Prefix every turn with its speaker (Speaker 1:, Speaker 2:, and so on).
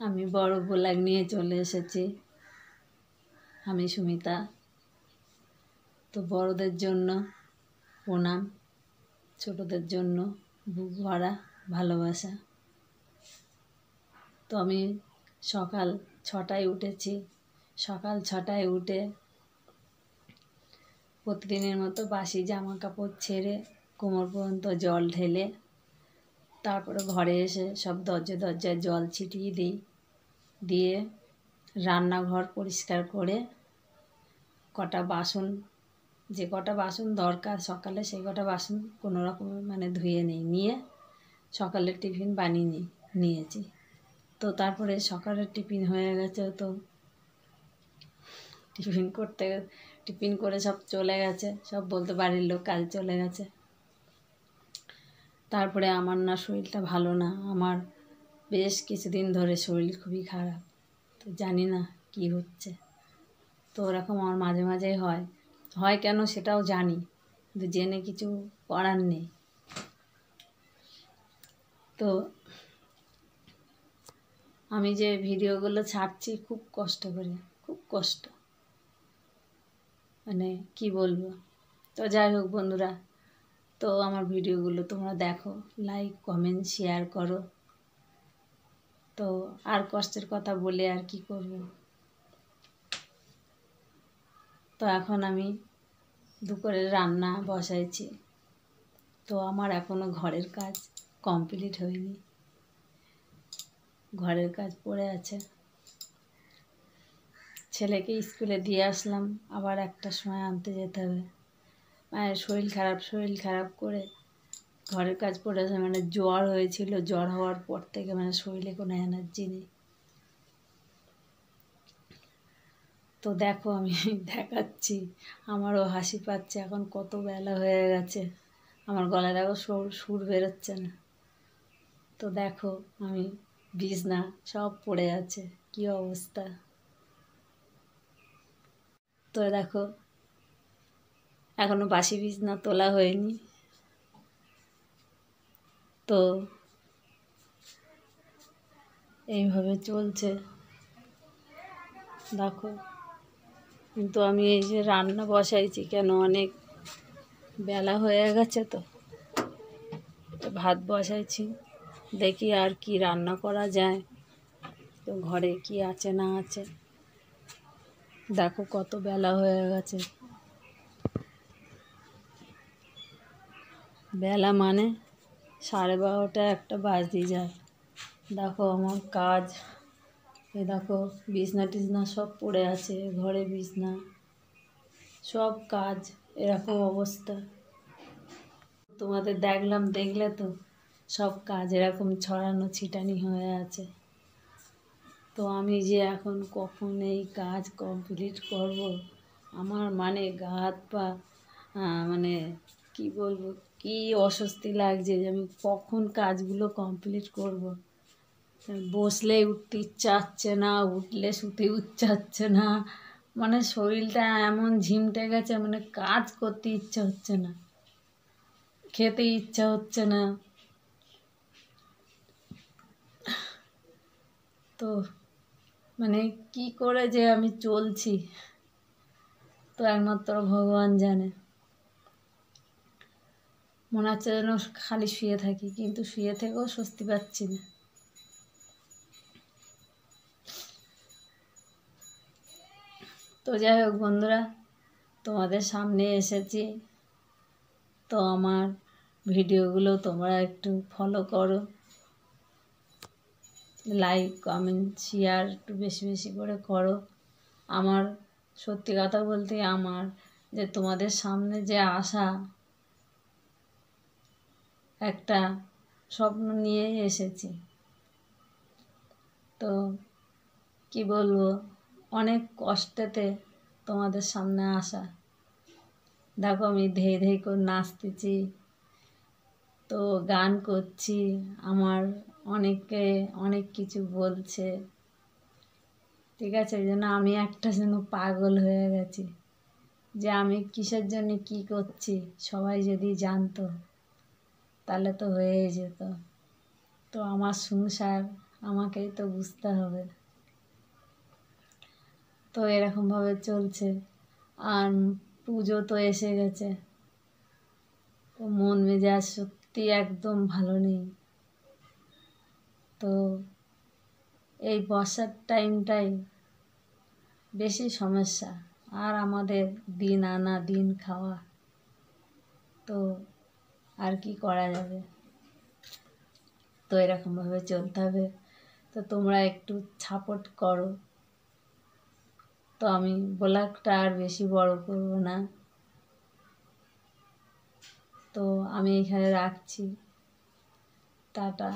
Speaker 1: আমি বড় ব্লগ নিয়ে চলে এসেছি। আমি সুমিতা। তো বড়দের জন্য প্রণাম, ছোটদের জন্য বুক ভরা ভালোবাসা। তো আমি সকাল 6টায় উঠেছি। সকাল 6টায় উঠে প্রতিদিনের মতো বাসি জামা কাপড় ছেড়ে কোমর পর্যন্ত জল ঢেলে তারপরে ঘরে এসে সব দরজায় জল ছিটিয়ে দিই। দিয়ে রান্নাঘর পরিষ্কার করে কটা বাসন, যে কটা বাসন দরকার সকালে সেই কটা বাসন কোনো রকম ধুয়ে নিয়ে সকালের টিফিন বানিয়ে নিয়েছি। তো তারপরে সকালের টিফিন হয়ে গেছে। তো টিফিন করে সব চলে গেছে, সব বলতে বাড়ির লোক কাজে চলে গেছে। তারপরে আমার না শরীরটা ভালো না, আমার বেশ কিছুদিন ধরে শরীর খুবই খারাপ। তো জানি না কি হচ্ছে। তো ওরকম আমার মাঝে মাঝেই হয় কেন সেটাও জানি, কিন্তু জেনে কিছু করার নেই। তো আমি যে ভিডিওগুলো ছাড়ছি খুব কষ্ট করে, খুব কষ্ট, কি বলবো। তো যাই হোক বন্ধুরা, তো আমার ভিডিওগুলো তোমরা দেখো, লাইক কমেন্ট শেয়ার করো। তো আর কষ্টের কথা বলে আর কি করব। তো এখন আমি দুপুরের রান্না বসাইছি। তো আমার এখনও ঘরের কাজ কমপ্লিট হয়নি, ঘরের কাজ পড়ে আছে। ছেলেকে স্কুলে দিয়ে আসলাম, আবার 1টার সময় আনতে যেতে হবে। শরীর খারাপ করে ঘরের কাজ পড়ে আছে। জ্বর হয়েছিল, জ্বর হওয়ার পর থেকে শরীরে কোনো এনার্জি নেই। তো দেখো আমি দেখাচ্ছি, আমারও হাসি পাচ্ছে। এখন কত বেলা হয়ে গেছে, আমার গলায় দেখো সুর বেরোচ্ছে না। তো দেখো আমি বিছনা সব পড়ে আছে, কি অবস্থা। তো দেখো এখনো বাসি বিছনা তোলা হয়নি। তো এইভাবে চলছে দেখো। কিন্তু আমি এই যে রান্না বসাইছি, কেন অনেক বেলা হয়ে গেছে। তো ভাত বসাইছি, দেখি আর কি রান্না করা যায়। তো ঘরে কি আছে না আছে, দেখো কত বেলা হয়ে গেছে। বেলা 12:30 1টা বাজতে যায়। দেখো আমার কাজ, দেখো বিছনা টিছনা সব পড়ে আছে, ঘরে বিছনা সব কাজ, এরকম অবস্থা। তোমাদের দেখলে তো সব কাজ এরকম ছড়ানো ছিটানি হয়ে আছে। তো আমি যে এখন কখন এই কাজ কমপ্লিট করব, আমার গা হাত পা কি বলবো, কি অস্বস্তি লাগছে যে আমি কখন কাজগুলো কমপ্লিট করব। বসলে উঠতে ইচ্ছা হচ্ছে না, উঠলে শুতে ইচ্ছা হচ্ছে না। শরীরটা এমন ঝিমটে গেছে, কাজ করতে ইচ্ছা হচ্ছে না, খেতে ইচ্ছা হচ্ছে না। তো কি করে যে আমি চলছি, তো একমাত্র ভগবান জানে। মনে হচ্ছে যেন খালি শুয়ে থাকি, কিন্তু শুয়ে থেকেও স্বস্তি পাচ্ছি না। তো যাই হোক বন্ধুরা, তোমাদের সামনে এসেছি। তো আমার ভিডিওগুলো তোমরা একটু ফলো করো, লাইক কমেন্ট শেয়ার একটু বেশি বেশি করে করো। আমার সত্যি কথা বলতে, আমার যে তোমাদের সামনে যে আসা, একটা স্বপ্ন নিয়ে এসেছি। তো কি বলবো, অনেক কষ্টেতে তোমাদের সামনে আসা। দেখো আমি ধেই ধেই করে নাচতেছি, তো গান করছি, আমার অনেকে অনেক কিছু বলছে, ঠিক আছে। ওই জন্য আমি একটা যেন পাগল হয়ে গেছি যে আমি কিসের জন্য কি করছি, সবাই যদি জানতো তাহলে তো হয়েই যেত। তো আমার সংসার, আমাকেই তো বুঝতে হবে। তো এরকমভাবে চলছে। আর পুজো তো এসে গেছে, তো মন মেজাজ সত্যি একদম ভালো নেই। তো এই বর্ষার টাইমটাই বেশি সমস্যা, আর আমাদের দিন আনা দিন খাওয়া, তো আর কি করা যাবে। তো এরকমভাবে চলতে হবে। তো তোমরা একটু সাপোর্ট করো। তো আমি ব্লগটা আর বেশি বড় করব না, তো আমি এখানে রাখছি। টাটা।